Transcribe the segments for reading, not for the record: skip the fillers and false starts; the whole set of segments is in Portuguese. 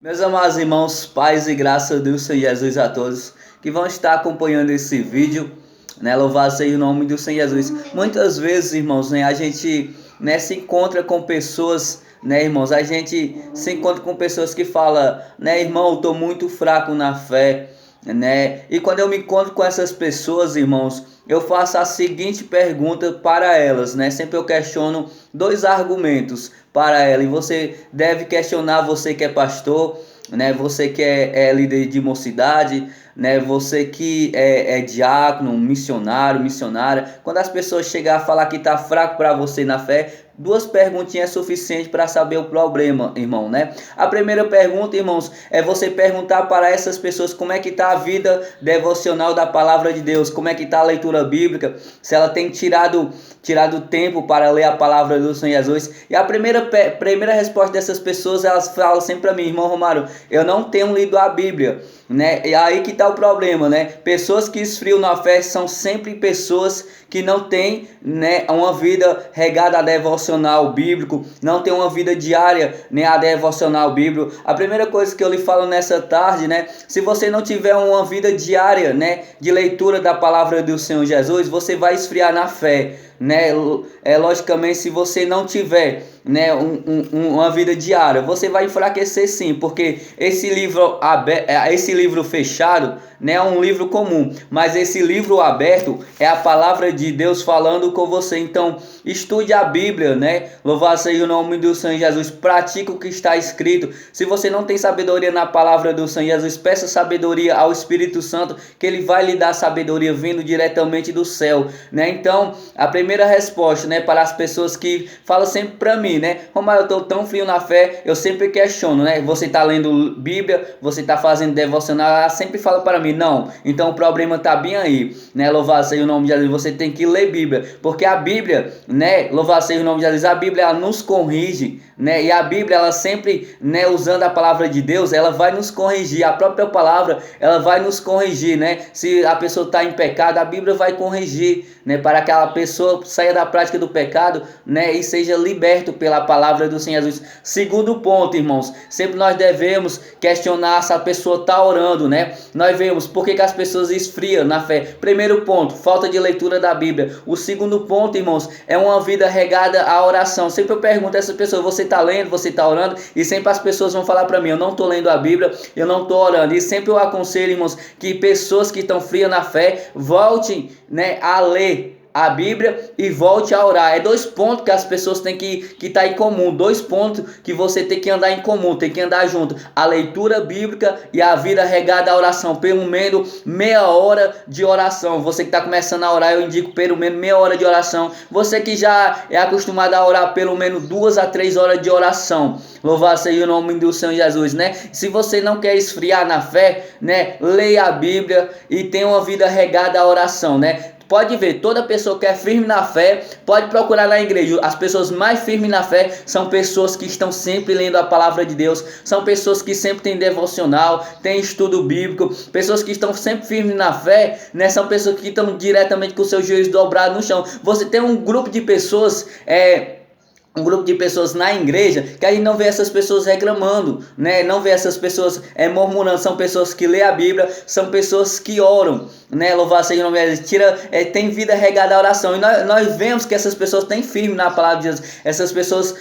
Meus amados irmãos, paz e graça do Senhor Jesus a todos que vão estar acompanhando esse vídeo, né? Louvado seja o nome do Senhor Jesus. Muitas vezes, irmãos, né, a gente, né, se encontra com pessoas, né, irmãos, a gente se encontra com pessoas que falam, né, irmão, eu tô muito fraco na fé, né? E quando eu me encontro com essas pessoas, irmãos, eu faço a seguinte pergunta para elas, né? Sempre eu questiono dois argumentos para ela, e você deve questionar, você que é pastor, né? Você que é líder de mocidade, né? Você que é diácono, missionário, missionária. Quando as pessoas chegar a falar que tá fraco para você na fé, duas perguntinhas é suficiente para saber o problema, irmão, né? A primeira pergunta, irmãos, é você perguntar para essas pessoas como é que tá a vida devocional da palavra de Deus, como é que tá a leitura bíblica, se ela tem tirado tempo para ler a palavra do Senhor Jesus. E a primeira resposta dessas pessoas, elas falam sempre para mim, irmão Romário, eu não tenho lido a Bíblia, né? E aí que tá o problema, né? Pessoas que esfriam na fé são sempre pessoas que não têm, né, uma vida regada a devocional bíblico, não tem uma vida diária, né, a devocional bíblico. A primeira coisa que eu lhe falo nessa tarde, né, se você não tiver uma vida diária, né, de leitura da palavra do Senhor Jesus, você vai esfriar na fé, né? Logicamente, se você não tiver, né, uma vida diária, você vai enfraquecer sim, porque esse livro fechado, né, é um livro comum, mas esse livro aberto é a palavra de Deus falando com você. Então estude a Bíblia, né? Louvado seja o nome do Senhor Jesus, pratique o que está escrito. Se você não tem sabedoria na palavra do Senhor Jesus, peça sabedoria ao Espírito Santo, que ele vai lhe dar sabedoria vindo diretamente do céu, né? Então a primeira resposta, né, para as pessoas que falam sempre para mim, né, Romário, eu estou tão frio na fé, eu sempre questiono, né, você está lendo Bíblia, você está fazendo devocional, ela sempre fala para mim, não, então o problema está bem aí, né, louvado seja o nome de Jesus, você tem que ler Bíblia, porque a Bíblia, né, louvado seja o nome de Jesus, a Bíblia ela nos corrige, né, e a Bíblia ela sempre, né, usando a palavra de Deus, ela vai nos corrigir, a própria palavra, ela vai nos corrigir, né, se a pessoa está em pecado, a Bíblia vai corrigir, né, para que aquela pessoa saia da prática do pecado, né, e seja liberto pela palavra do Senhor Jesus. Segundo ponto, irmãos, sempre nós devemos questionar se a pessoa está orando, né? Nós vemos por que as pessoas esfriam na fé. Primeiro ponto, falta de leitura da Bíblia. O segundo ponto, irmãos, é uma vida regada à oração. Sempre eu pergunto a essa pessoa, você está lendo, você está orando? E sempre as pessoas vão falar para mim, eu não estou lendo a Bíblia, eu não estou orando. E sempre eu aconselho, irmãos, que pessoas que estão frias na fé voltem, né, a ler a Bíblia e volte a orar. É dois pontos que as pessoas têm que estar em comum, dois pontos que você tem que andar em comum, tem que andar junto, a leitura bíblica e a vida regada à oração, pelo menos meia hora de oração. Você que está começando a orar, eu indico pelo menos meia hora de oração. Você que já é acostumado a orar pelo menos 2 a 3 horas de oração, louvado seja o nome do Senhor Jesus, né? Se você não quer esfriar na fé, né, leia a Bíblia e tenha uma vida regada à oração, né? Pode ver, toda pessoa que é firme na fé, pode procurar na igreja. As pessoas mais firmes na fé são pessoas que estão sempre lendo a palavra de Deus, são pessoas que sempre têm devocional, têm estudo bíblico, pessoas que estão sempre firmes na fé, né? São pessoas que estão diretamente com o seu joelho dobrado no chão. Você tem um grupo de pessoas, um grupo de pessoas na igreja que a gente não vê essas pessoas reclamando, né? Não vê essas pessoas murmurando. São pessoas que lêem a Bíblia, são pessoas que oram, né? Louvado seja o nome de Deus. Tem vida regada à oração. E nós vemos que essas pessoas têm firme na palavra de Deus. Essas pessoas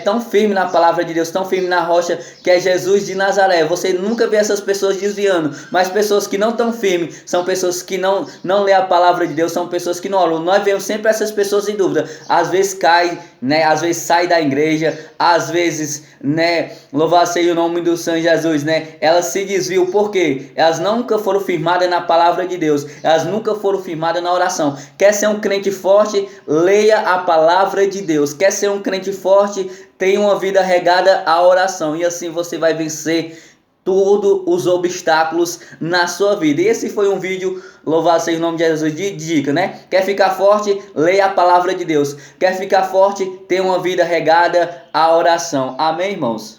tão firmes na palavra de Deus, tão firmes na rocha que é Jesus de Nazaré. Você nunca vê essas pessoas desviando, mas pessoas que não estão firmes são pessoas que não lêem a palavra de Deus, são pessoas que não oram. Nós vemos sempre essas pessoas em dúvida. Às vezes cai, né? Às vezes sai da igreja, às vezes, né, louvado seja o nome do Senhor Jesus, né, elas se desviam, por quê? Elas nunca foram firmadas na palavra de Deus, elas nunca foram firmadas na oração. Quer ser um crente forte? Leia a palavra de Deus. Quer ser um crente forte? Tenha uma vida regada à oração, e assim você vai vencer todos os obstáculos na sua vida. E esse foi um vídeo, louvado seja o nome de Jesus, de dica, né? Quer ficar forte? Leia a palavra de Deus. Quer ficar forte? Tenha uma vida regada à oração. Amém, irmãos?